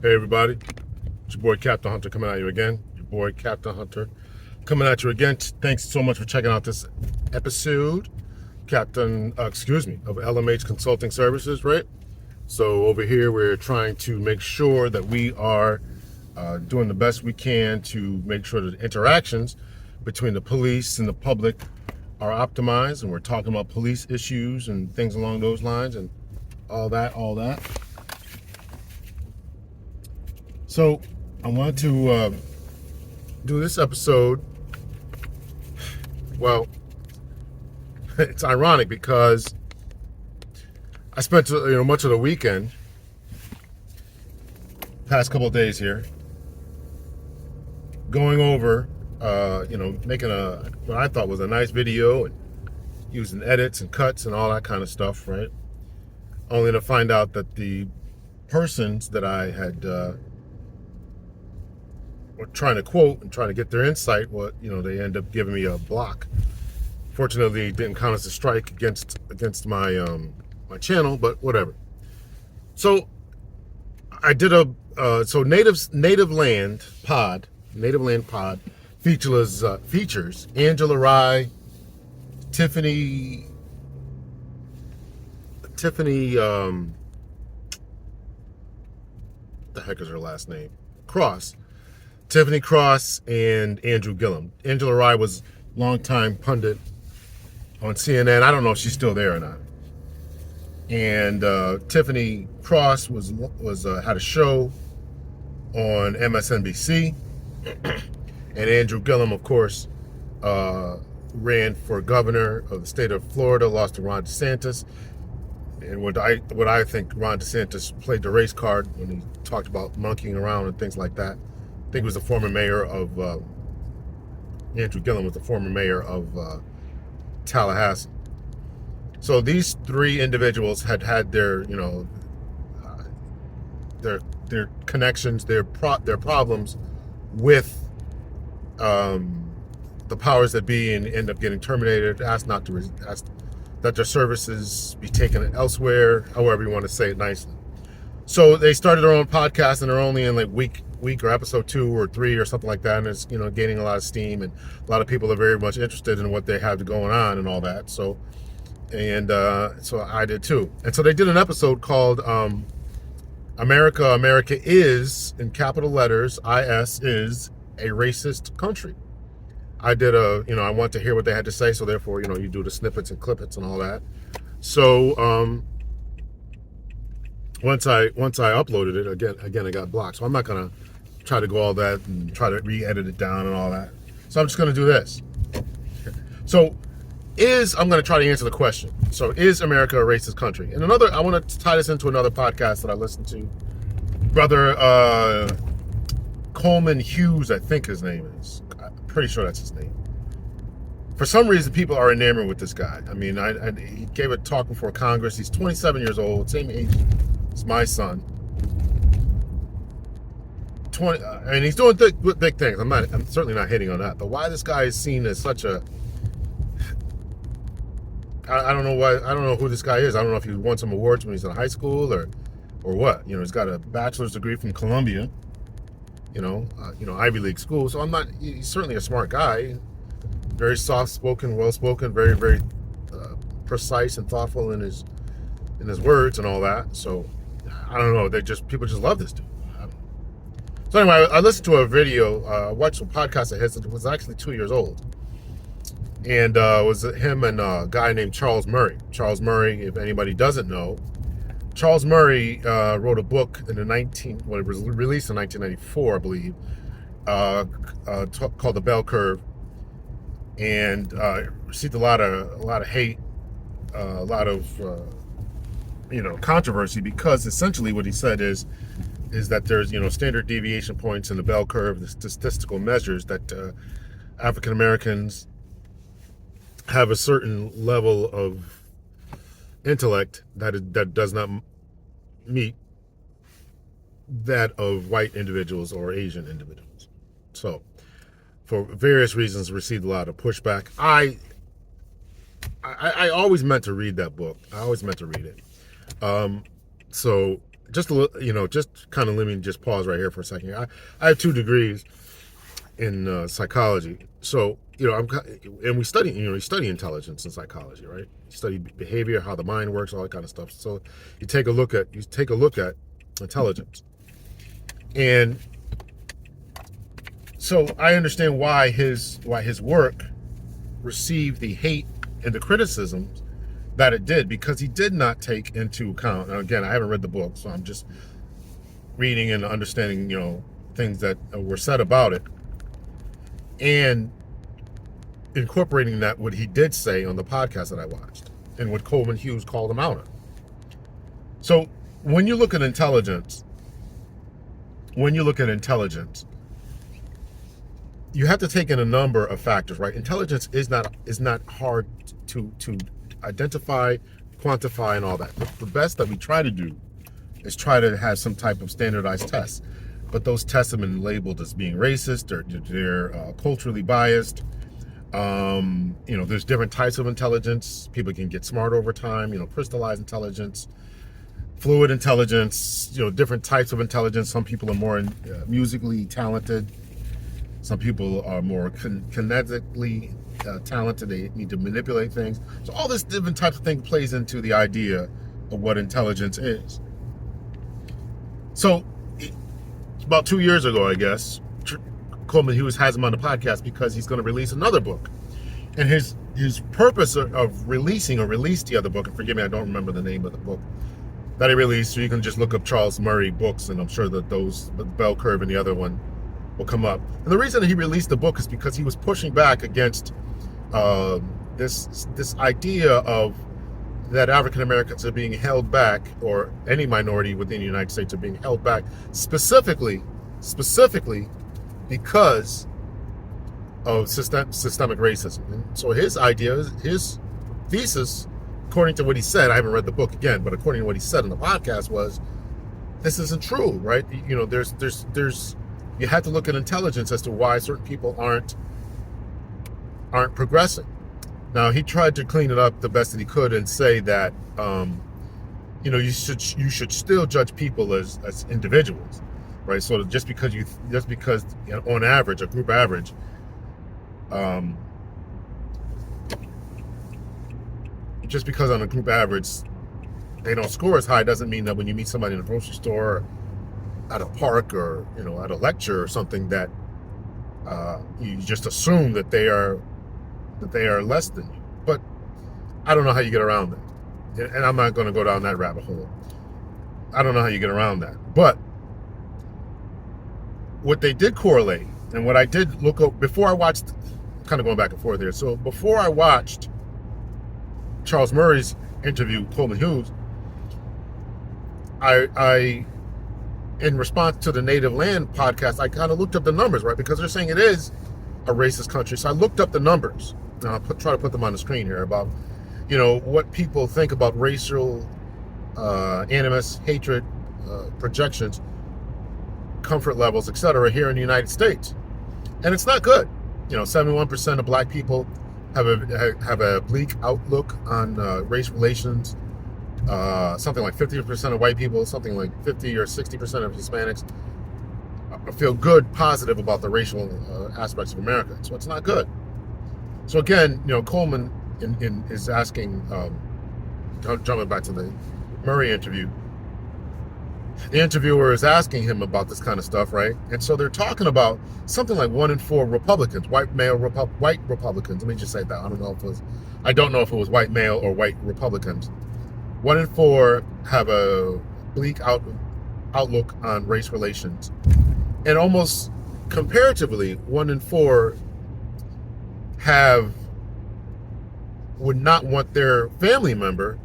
Hey everybody, it's your boy Captain Hunter coming at you again. Your boy Captain Hunter coming at you again. Thanks so much for checking out this episode, of LMH Consulting Services, right? So over here we're trying to make sure that we are doing the best we can to make sure that interactions between the police and the public are optimized, and we're talking about police issues and things along those lines and all that. So I want to do this episode. Well, it's ironic because I spent much of the weekend, past couple of days here, going over, making what I thought was a nice video and using edits and cuts and all that kind of stuff, right? Only to find out that the persons that I had were trying to quote and trying to get their insight, they end up giving me a block. Fortunately, it didn't count as a strike against my my channel, but whatever. So I did Native Land Pod features Angela Rye, Tiffany the heck is her last name? Tiffany Cross and Andrew Gillum. Angela Rye was longtime pundit on CNN. I don't know if she's still there or not. And Tiffany Cross was had a show on MSNBC, and Andrew Gillum, of course, ran for governor of the state of Florida, lost to Ron DeSantis. And what I think Ron DeSantis played the race card when he talked about monkeying around and things like that. I think it was the former mayor of Andrew Gillum was the former mayor of Tallahassee. So these three individuals had their their connections, their problems with the powers that be, and end up getting terminated. Asked that their services be taken elsewhere, however you want to say it nicely. So they started their own podcast, and they're only in like week or episode 2 or 3 or something like that, and it's gaining a lot of steam, and a lot of people are very much interested in what they have going on and all that. So I did too. And so they did an episode called America is, in capital letters, IS, is a racist country. I did I want to hear what they had to say, so therefore, you do the snippets and clippets and all that. So once I uploaded it, again I got blocked. So I'm not gonna try to go all that and try to re-edit it down and all that. So I'm just gonna do this. So I'm gonna try to answer the question. So is America a racist country? And I want to tie this into another podcast that I listened to. Brother Coleman Hughes, I think his name is. I'm pretty sure that's his name. For some reason, people are enamored with this guy. I mean, he gave a talk before Congress. He's 27 years old, same age as my son. He's doing big things. I'm certainly not hating on that. But why this guy is seen as such a... I don't know why. I don't know who this guy is. I don't know if he won some awards when he was in high school or what. He's got a bachelor's degree from Columbia. Ivy League school. So he's certainly a smart guy. Very soft-spoken, well-spoken, very, very precise and thoughtful in his words and all that. So I don't know. People just love this dude. So anyway, I listened to a video. I watched a podcast of his that was actually 2 years old. And it was him and a guy named Charles Murray. Charles Murray, if anybody doesn't know, Charles Murray wrote a book it was released in 1994, I believe, called The Bell Curve, and received a lot of hate, a lot of controversy, because essentially what he said is that there's standard deviation points in the bell curve, the statistical measures that African Americans have a certain level of intellect that does not meet that of white individuals or Asian individuals. So, for various reasons, received a lot of pushback. I always meant to read that book. I always meant to read it. So just a little, just kind of let me just pause right here for a second. I have 2 degrees in psychology, so and we study intelligence in psychology, right? You study behavior, how the mind works, all that kind of stuff. So you take a look at intelligence, and so I understand why his work received the hate and the criticisms that it did, because he did not take into account. And again, I haven't read the book, so I'm just reading and understanding, things that were said about it, and incorporating that what he did say on the podcast that I watched, and what Coleman Hughes called him out on. So when you look at intelligence, you have to take in a number of factors, right? Intelligence is not hard to identify, quantify, and all that. The best that we try to do is try to have some type of standardized tests. But those tests have been labeled as being racist, they're culturally biased. There's different types of intelligence. People can get smarter over time, crystallized intelligence, fluid intelligence, different types of intelligence. Some people are more musically talented. Some people are more kinetically talented. They need to manipulate things. So all this different types of thing plays into the idea of what intelligence is. So about 2 years ago, I guess, Coleman Hughes has him on the podcast because he's going to release another book. And his purpose of released the other book, and forgive me, I don't remember the name of the book that he released, so you can just look up Charles Murray books, and I'm sure that the Bell Curve and the other one will come up. And the reason that he released the book is because he was pushing back against this idea of that African Americans are being held back, or any minority within the United States are being held back, specifically because of systemic racism. And so his idea, his thesis, according to what he said, I haven't read the book again, but according to what he said in the podcast, was this isn't true, right? There's you have to look at intelligence as to why certain people aren't progressing. Now, he tried to clean it up the best that he could and say that you should still judge people as individuals, right? So just because on average, a group average, just because on a group average they don't score as high, doesn't mean that when you meet somebody in a grocery store, or at a park, or at a lecture or something, that you just assume that they are less than you. But I don't know how you get around that, and I'm not going to go down that rabbit hole. I don't know how you get around that. But what they did correlate, and what I did look up before I watched, kind of going back and forth here. So before I watched Charles Murray's interview, Coleman Hughes, I in response to the Native Land podcast, I kind of looked up the numbers, right? Because they're saying it is a racist country. So I looked up the numbers. Now I'll try to put them on the screen here about, what people think about racial animus, hatred, projections, comfort levels, etc. here in the United States. And it's not good. 71% of black people have a bleak outlook on race relations. Something like 50% of white people, something like 50 or 60% of Hispanics feel good, positive about the racial aspects of America. So it's not good. So again, Coleman is asking, jumping back to the Murray interview, the interviewer is asking him about this kind of stuff, right? And so they're talking about something like 1 in 4 Republicans, white Republicans. Let me just say that. I don't know if it was white male or white Republicans. 1 in 4 have a bleak outlook on race relations. And almost comparatively, 1 in 4 would not want their family member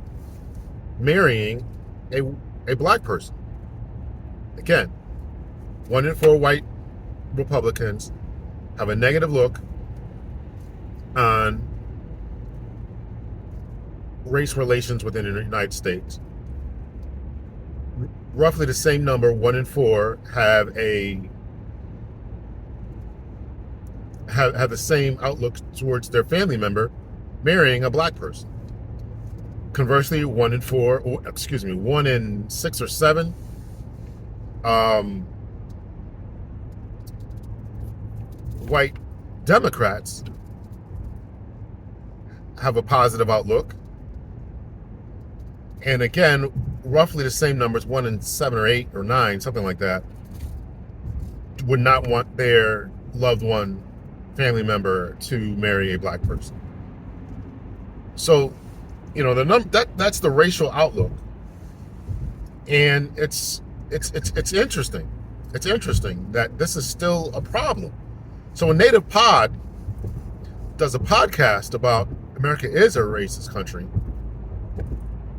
marrying a black person. Again, 1 in 4 white Republicans have a negative look on race relations within the United States. Roughly the same number, 1 in 4, have the same outlook towards their family member marrying a black person. Conversely, 1 in 6 or 7 um, white Democrats have a positive outlook. And again, roughly the same numbers, 1 in 7 or 8 or 9, something like that, would not want their loved one, family member to marry a black person. So, that's the racial outlook. And it's interesting. It's interesting that this is still a problem. So when Native Pod does a podcast about America is a racist country,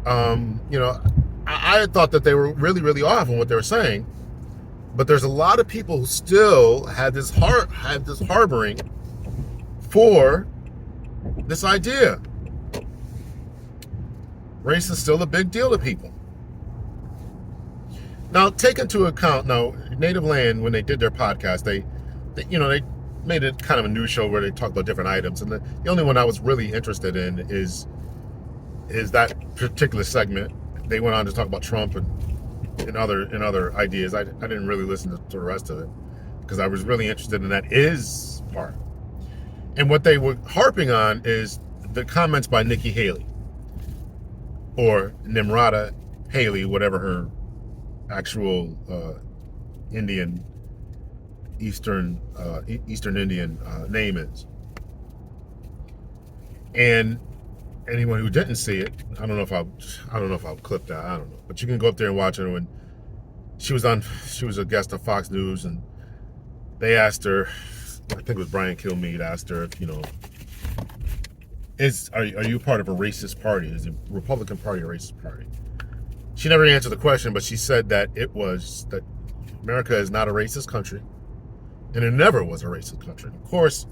I thought that they were really, really off on what they were saying, but there's a lot of people who still had this harboring for this idea. Race is still a big deal to people. Now, take into account, Native Land, when they did their podcast, they made it kind of a news show where they talk about different items, and the only one I was really interested in is that particular segment. They went on to talk about Trump and other ideas. I didn't really listen to the rest of it because I was really interested in that is part. And what they were harping on is the comments by Nikki Haley, or Nimrata Haley, whatever her actual Eastern Indian name is. And anyone who didn't see it, I don't know if I'll clip that. I don't know, but you can go up there and watch it. When she was a guest on Fox News, and they asked her, I think it was Brian Kilmeade asked her, are you part of a racist party? Is the Republican Party a racist party? She never answered the question, but she said that that America is not a racist country, and it never was a racist country. Of course,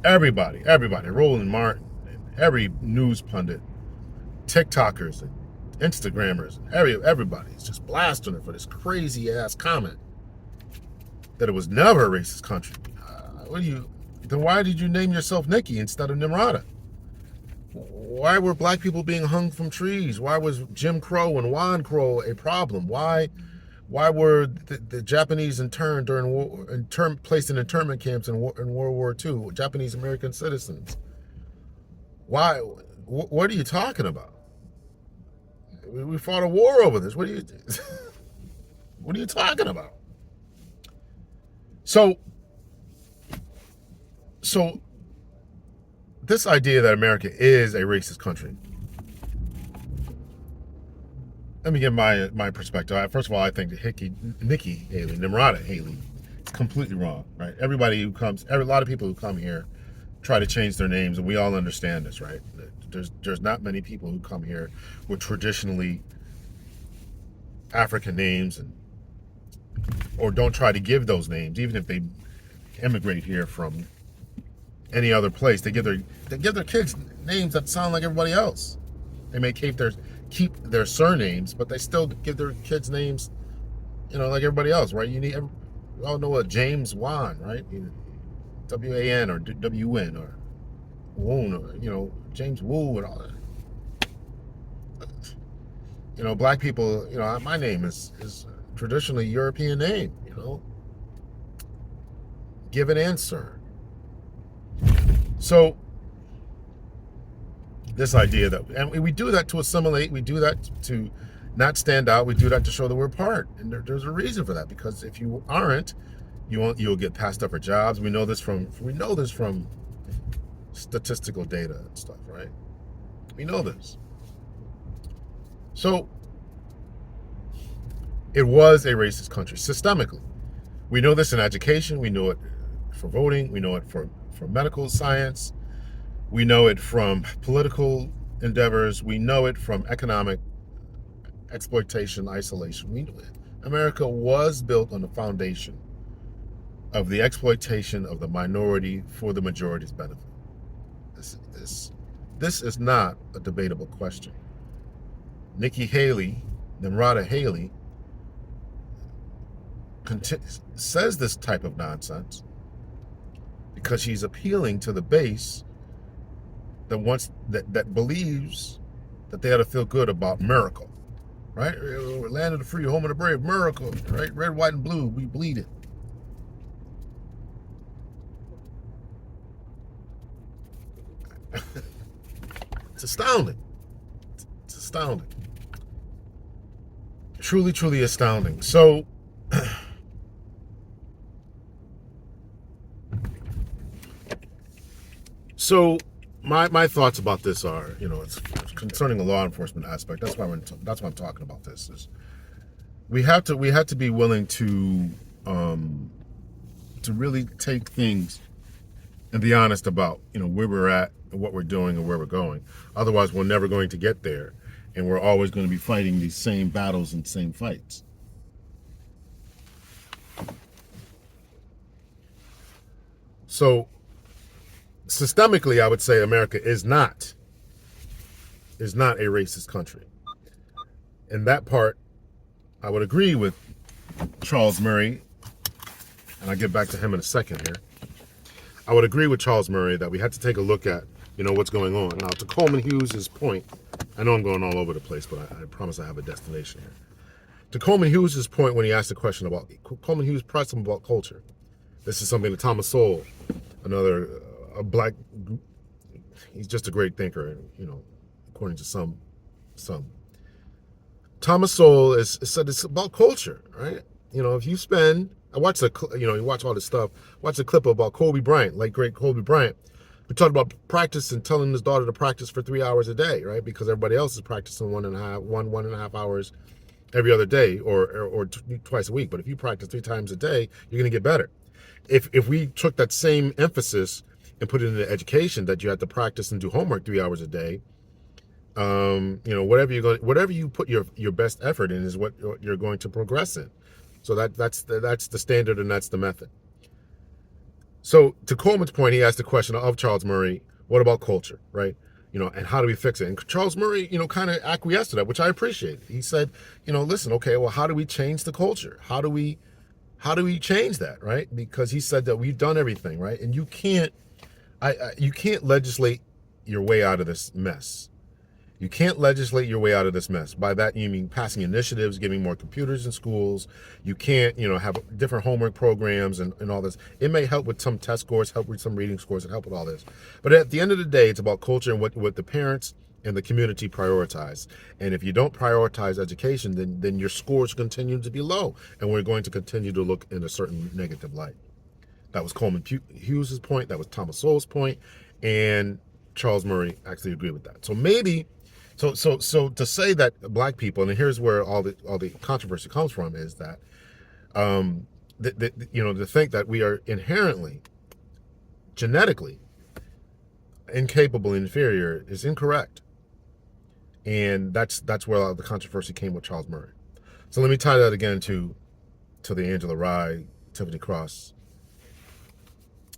everybody, Roland Martin, and every news pundit, TikTokers and Instagrammers, and everybody is just blasting her for this crazy ass comment that it was never a racist country. Then why did you name yourself Nikki instead of Nimrata? Why were black people being hung from trees? Why was Jim Crow and Juan Crow a problem? Why were the Japanese interned during war, placed in internment camps in World War II? Japanese American citizens. Why? What are you talking about? We fought a war over this. What are you talking about? So this idea that America is a racist country. Let me give my perspective. First of all, I think Nikki Haley, Nimrata Haley, is completely wrong, right? A lot of people who come here try to change their names, and we all understand this, right? There's not many people who come here with traditionally African names, or don't try to give those names, even if they immigrate here from any other place. They give their kids names that sound like everybody else. They may keep their surnames, but they still give their kids names, like everybody else, right? We all know a James Wan, right? W-A-N or W-N or Woon, or James Woo and all that. Black people, my name is traditionally European name, Give an answer. So this idea and we do that to assimilate, we do that to not stand out, we do that to show that we're part, and there's a reason for that, because if you aren't, you'll get passed up for jobs. We know this from statistical data and stuff, right? We know this. So it was a racist country systemically. We know this in education, we know it for voting, we know it for medical science, we know it from political endeavors, we know it from economic exploitation, isolation. America was built on the foundation of the exploitation of the minority for the majority's benefit. This is not a debatable question. Nikki Haley, Nimrata Haley, says this type of nonsense because she's appealing to the base that believes that they ought to feel good about miracle, right? Land of the free, home of the brave, America, right? Red, white, and blue, we bleed it. It's astounding. It's astounding. Truly, truly astounding. So, my thoughts about this are, it's concerning the law enforcement aspect. That's why I'm talking about this. Is we have to be willing to really take things and be honest about where we're at and what we're doing and where we're going. Otherwise, we're never going to get there, and we're always going to be fighting these same battles and same fights. So, systemically, I would say America is not a racist country. And that part, I would agree with Charles Murray, and I'll get back to him in a second here. I would agree with Charles Murray that we had to take a look at, what's going on. Now, to Coleman Hughes' point, I know I'm going all over the place, but I promise I have a destination here. To Coleman Hughes' point when he asked the question about, Coleman Hughes pressed him about culture. This is something that Thomas Sowell, another a black, he's just a great thinker, according to some. Thomas Sowell is said it's about culture, right? If you spend, I watched you watch all this stuff. Watch a clip about Kobe Bryant, late great Kobe Bryant. We talked about practice and telling his daughter to practice for 3 hours a day, right? Because everybody else is practicing one and a half hours every other day or twice a week. But if you practice 3 times a day, you're going to get better. If we took that same emphasis and put it into education, that you have to practice and do homework 3 hours a day, whatever you put your best effort in is what you're going to progress in. So that's the standard and that's the method. So to Coleman's point, he asked the question of Charles Murray, what about culture, right? And how do we fix it? And Charles Murray, kind of acquiesced to that, which I appreciate. He said, listen, okay, well, how do we change the culture? How do we change that, right? Because he said that we've done everything, right? And you can't legislate your way out of this mess. You can't legislate your way out of this mess. By that, you mean passing initiatives, giving more computers in schools. You can't, have different homework programs and all this. It may help with some test scores, help with some reading scores, and help with all this. But at the end of the day, it's about culture and what the parents and the community prioritize. And if you don't prioritize education, then your scores continue to be low. And we're going to continue to look in a certain negative light. That was Coleman Hughes' point. That was Thomas Sowell's point. And Charles Murray actually agreed with that. So maybe... So to say that black people, and here's where all the controversy comes from, is that to think that we are inherently, genetically incapable, inferior is incorrect, and that's where the controversy came with Charles Murray. So let me tie that again to the Angela Rye, Tiffany Cross,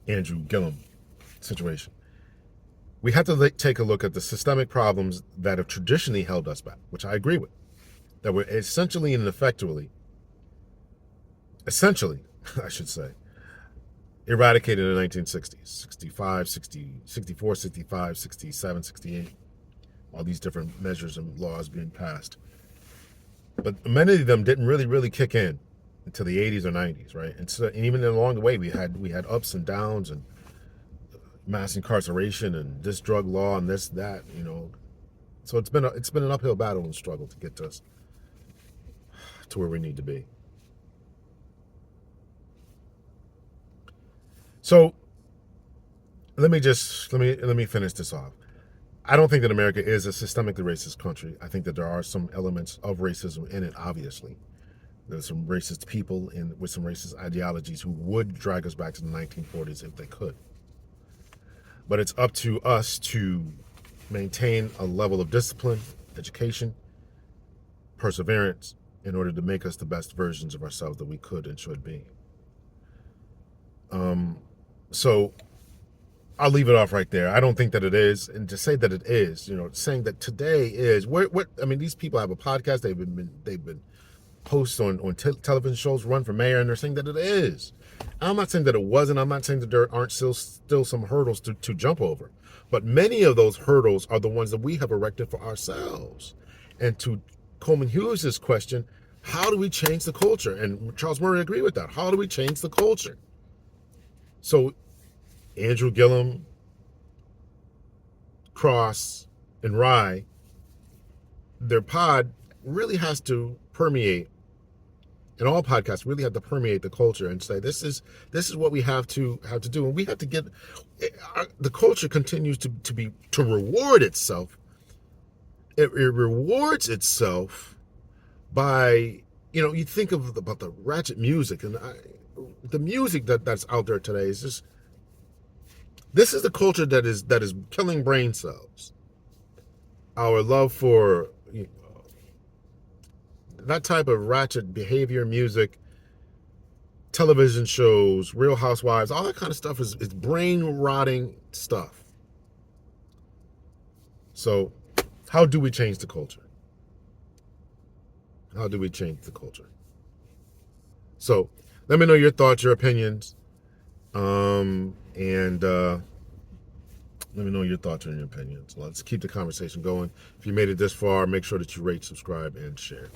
Andrew Gillum situation. We have to take a look at the systemic problems that have traditionally held us back, which I agree with, that were essentially and effectively, I should say, eradicated in the 1960s, 65, 60, 64, 65, 67, 68, all these different measures and laws being passed. But many of them didn't really kick in until the 80s or 90s, right? And even along the way, we had ups and downs and mass incarceration and this drug law and this, that, So it's been an uphill battle and struggle to get us to where we need to be. So let me finish this off. I don't think that America is a systemically racist country. I think that there are some elements of racism in it, obviously. There's some racist people with some racist ideologies who would drag us back to the 1940s if they could. But it's up to us to maintain a level of discipline, education, perseverance, in order to make us the best versions of ourselves that we could and should be. So I'll leave it off right there. I don't think that it is. And to say that it is, saying that today is, these people have a podcast. They've been posts on television shows, run for mayor, and they're saying that it is. I'm not saying that it wasn't. I'm not saying that there aren't still some hurdles to jump over. But many of those hurdles are the ones that we have erected for ourselves. And to Coleman Hughes' question, how do we change the culture? And Charles Murray agreed with that. How do we change the culture? So Andrew Gillum, Cross, and Rye, their pod really has to permeate, and all podcasts really have to permeate the culture and say this is what we have to do, and we have to get the culture continues to reward itself. It rewards itself by, you think about the ratchet music and the music that's out there today is just, this is the culture that is killing brain cells. Our love for that type of ratchet behavior, music, television shows, Real Housewives, all that kind of stuff is brain rotting stuff. So how do we change the culture? How do we change the culture? So let me know your thoughts, your opinions, and let me know your thoughts and your opinions. Let's keep the conversation going. If you made it this far, make sure that you rate, subscribe, and share.